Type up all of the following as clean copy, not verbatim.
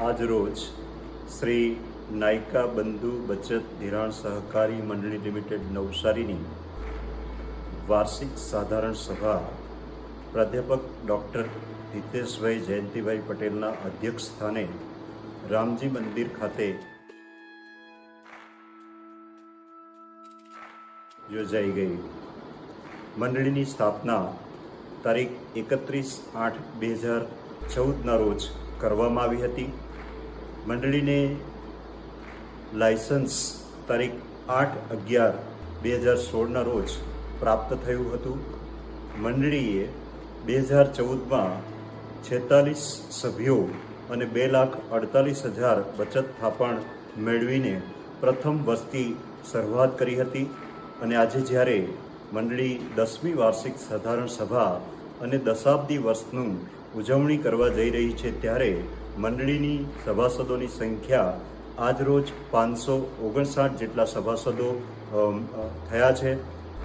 આજ રોજ શ્રી નાયકા બંધુ બચત ધિરાણ સહકારી મંડળી લિમિટેડ નવસારીની વાર્ષિક સાધારણ સભા પ્રાધ્યાપક ડૉક્ટર હિતેશભાઈ જયંતિભાઈ પટેલના અધ્યક્ષ સ્થાને રામજી મંદિર ખાતે યોજાઈ ગઈ. મંડળીની સ્થાપના તારીખ 31/8/2014ના રોજ કરવામાં આવી હતી. મંડળીને લાયસન્સ તારીખ 8/11/2016ના રોજ પ્રાપ્ત થયું હતું. મંડળીએ 2014માં 46 સભ્યો અને 2,48,000 બચત થાપણ મેળવીને પ્રથમ વર્ષથી શરૂઆત કરી હતી. અને આજે જ્યારે મંડળી 10મી વાર્ષિક સાધારણ સભા અને દશાબ્દી વર્ષનું ઉજવણી કરવા જઈ રહી છે, ત્યારે મંડળીની સભાસદોની સંખ્યા આજરોજ 559 જેટલા સભાસદો થયા છે.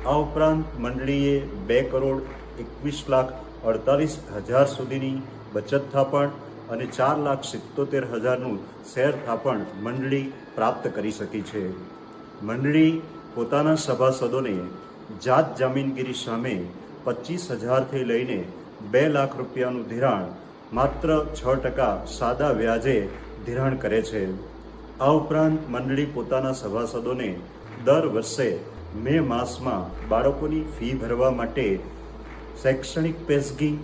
આ ઉપરાંત મંડળીએ 2,21,48,000 સુધીની બચત થાપણ અને 4,77,000નું શેર થાપણ મંડળી પ્રાપ્ત કરી શકી છે. મંડળી પોતાના સભાસદોને જાત જામીનગીરી સામે 25,000થી લઈને 2 લાખ રૂપિયાનું ધિરાણ માત્ર 6% સાદા વ્યાજે ધિરાણ કરે છે. આ ઉપરાંત મંડળી પોતાના સભાસદોને દર વર્ષે મે માસમાં બાળકોની ફી ભરવા માટે શૈક્ષણિક પેશગી,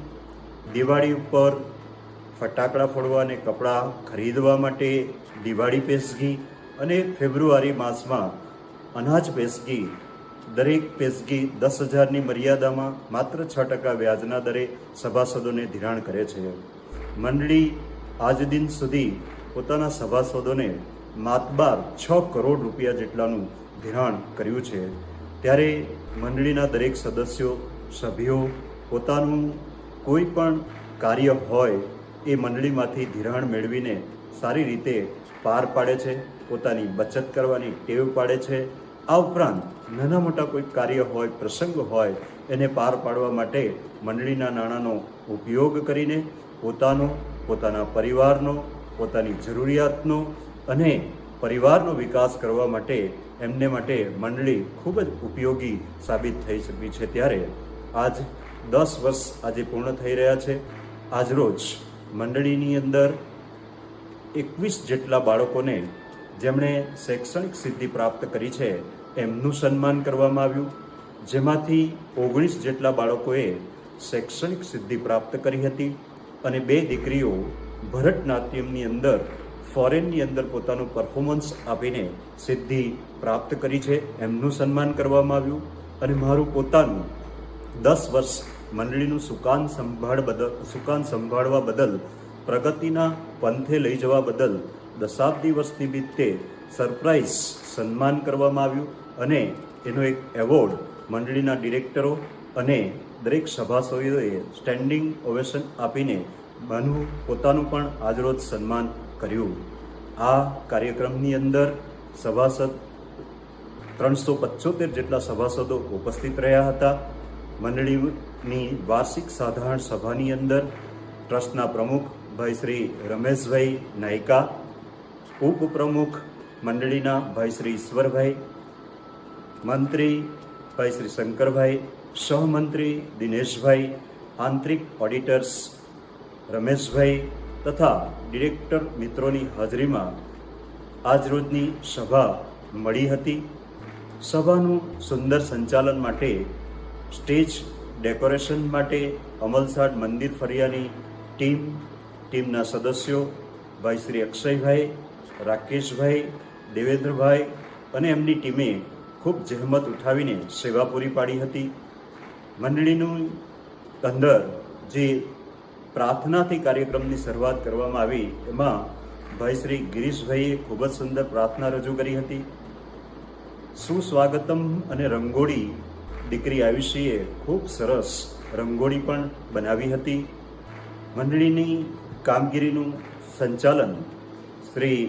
દિવાળી ઉપર ફટાકડા ફોડવા અને કપડાં ખરીદવા માટે દિવાળી પેશગી અને ફેબ્રુઆરી માસમાં અનાજ પેશગી, દરેક પેશગી 10,000ની મર્યાદામાં માત્ર 6% વ્યાજના દરે સભાસદોને ધિરાણ કરે છે. મંડળી આજ દિન સુધી પોતાના સભાસદોને માતબાર 6 કરોડ રૂપિયા જેટલાનું ધિરાણ કર્યું છે. ત્યારે મંડળીના દરેક સભ્યો પોતાનું કોઈ પણ કાર્ય હોય એ મંડળીમાંથી ધિરાણ મેળવીને સારી રીતે પાર પાડે છે, પોતાની બચત કરવાની ટેવ પાડે છે. આ ઉપરાંત નાના મોટા કોઈ કાર્ય હોય, પ્રસંગ હોય, એને પાર પાડવા માટે મંડળીના નાણાંનો ઉપયોગ કરીને પોતાના પરિવારનો, પોતાની જરૂરિયાતનો અને પરિવારનો વિકાસ કરવા માટે એમને માટે મંડળી ખૂબ જ ઉપયોગી સાબિત થઈ શકી છે. ત્યારે આજ 10 વર્ષ આજે પૂર્ણ થઈ રહ્યા છે. આજરોજ મંડળીની અંદર 21 જેટલા બાળકોને જેમણે શૈક્ષણિક સિદ્ધિ પ્રાપ્ત કરી છે એમનું સન્માન કરવામાં આવ્યું, જેમાંથી 19 જેટલા બાળકોએ શૈક્ષણિક સિદ્ધિ પ્રાપ્ત કરી હતી અને 2 દીકરીઓ ભરતનાટ્યમની અંદર ફોરેનની અંદર પોતાનું પરફોર્મન્સ આપીને સિદ્ધિ પ્રાપ્ત કરી છે, એમનું સન્માન કરવામાં આવ્યું. અને મારું પોતાનું 10 વર્ષ મંડળીનું સુકાન સંભાળવા બદલ, પ્રગતિના પંથે લઈ જવા બદલ દશાબ્દી વર્ષ નિમિત્તે સરપ્રાઇઝ સન્માન કરવામાં આવ્યું અને એનો એક એવોર્ડ મંડળીના ડિરેક્ટરો અને દરેક સભાસદોએ સ્ટેન્ડિંગ ઓવેશન આપીને પોતાનું પણ આજરોજ સન્માન કર્યું. આ કાર્યક્રમની અંદર સભાસદ 375 જેટલા સભાસદો ઉપસ્થિત રહ્યા હતા. મંડળીની વાર્ષિક સાધારણ સભાની અંદર ટ્રસ્ટના પ્રમુખ ભાઈ શ્રી રમેશભાઈ નાયકા, ઉપપ્રમુખ મંડળીના ભાઈ શ્રી ઈશ્વરભાઈ, મંત્રી ભાઈ શ્રી શંકરભાઈ, સહમંત્રી દિનેશભાઈ, આંતરિક ઓડિટર્સ રમેશભાઈ તથા ડિરેક્ટર મિત્રોની હાજરીમાં આજરોજની સભા મળી હતી. સભાનું સુંદર સંચાલન માટે, સ્ટેજ ડેકોરેશન માટે અમલસાડ મંદિર ફરિયાની ટીમના સદસ્યો ભાઈ શ્રી અક્ષયભાઈ, રાકેશભાઈ, દેવેન્દ્રભાઈ અને એમની ટીમે ખૂબ જહેમત ઉઠાવીને સેવા પૂરી પાડી હતી. મંડળીનું અંદર જે પ્રાર્થનાથી કાર્યક્રમની શરૂઆત કરવામાં આવી, એમાં ભાઈ શ્રી ગિરીશભાઈએ ખૂબ જ સુંદર પ્રાર્થના રજૂ કરી હતી. સુસ્વાગતમ અને રંગોળી દીકરી આયુષીએ ખૂબ સરસ રંગોળી પણ બનાવી હતી. મંડળીની કામગીરીનું સંચાલન શ્રી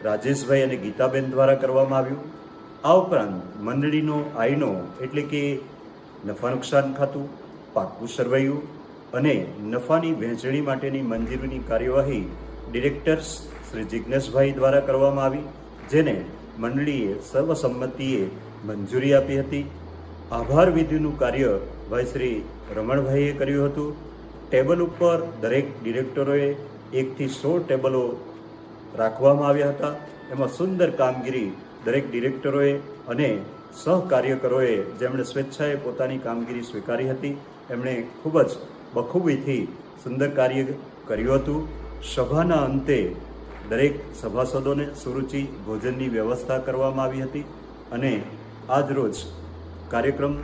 રાજેશભાઈ અને ગીતાબેન દ્વારા કરવામાં આવ્યું. આ ઉપરાંત મંડળીનો આઈનો એટલે કે નફા નુકસાન ખાતું, પાકું સરવૈયું અને નફાની વહેંચણી માટેની મંજૂરીની કાર્યવાહી ડિરેક્ટર્સ શ્રી જિજ્ઞેશભાઈ દ્વારા કરવામાં આવી, જેને મંડળીએ સર્વસંમતિએ મંજૂરી આપી હતી. આભાર વિધિનું કાર્ય ભાઈ શ્રી રમણભાઈએ કર્યું હતું. ટેબલ ઉપર દરેક ડિરેક્ટરોએ 1 થી 16 ટેબલો રાખવામાં આવ્યા હતા. એમાં સુંદર કામગીરી દરેક ડિરેક્ટરોએ અને સહકાર્યકરોએ, જેમણે સ્વેચ્છાએ પોતાની કામગીરી સ્વીકારી હતી, એમણે ખૂબ જ બખૂબીથી સુંદર કાર્ય કર્યું હતું. સભાના અંતે દરેક સભાસદોને સુરુચિ ભોજનની વ્યવસ્થા કરવામાં આવી હતી અને આજ રોજ કાર્યક્રમ